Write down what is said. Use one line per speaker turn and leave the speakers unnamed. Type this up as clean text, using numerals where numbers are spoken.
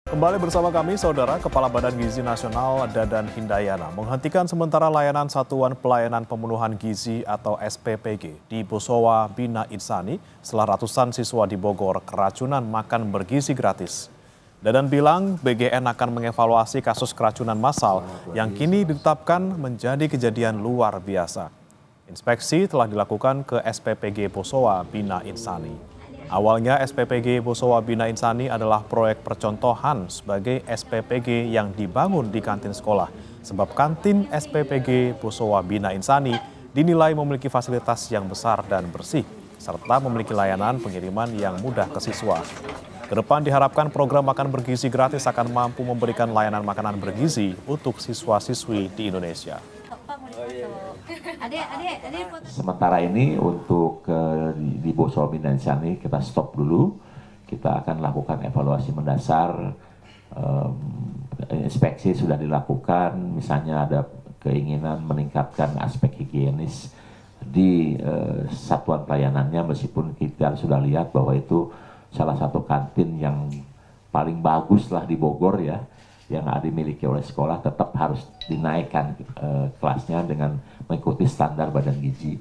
Kembali bersama kami, Saudara. Kepala Badan Gizi Nasional Dadan Hindayana menghentikan sementara layanan Satuan Pelayanan Pemenuhan Gizi atau SPPG di Bosowa Bina Insani setelah ratusan siswa di Bogor keracunan makan bergizi gratis. Dadan bilang BGN akan mengevaluasi kasus keracunan massal yang kini ditetapkan menjadi kejadian luar biasa. Inspeksi telah dilakukan ke SPPG Bosowa Bina Insani. Awalnya SPPG Bosowa Bina Insani adalah proyek percontohan sebagai SPPG yang dibangun di kantin sekolah. Sebab kantin SPPG Bosowa Bina Insani dinilai memiliki fasilitas yang besar dan bersih, serta memiliki layanan pengiriman yang mudah ke siswa. Kedepan diharapkan program makan bergizi gratis akan mampu memberikan layanan makanan bergizi untuk siswa-siswi di Indonesia.
Sementara ini untuk di Bosowa Bina Insani kita stop dulu. Kita akan lakukan evaluasi mendasar. Inspeksi sudah dilakukan, misalnya ada keinginan meningkatkan aspek higienis di satuan pelayanannya, meskipun kita sudah lihat bahwa itu salah satu kantin yang paling bagus lah di Bogor ya, yang dimiliki oleh sekolah, tetap harus dinaikkan kelasnya dengan mengikuti standar Badan Gizi.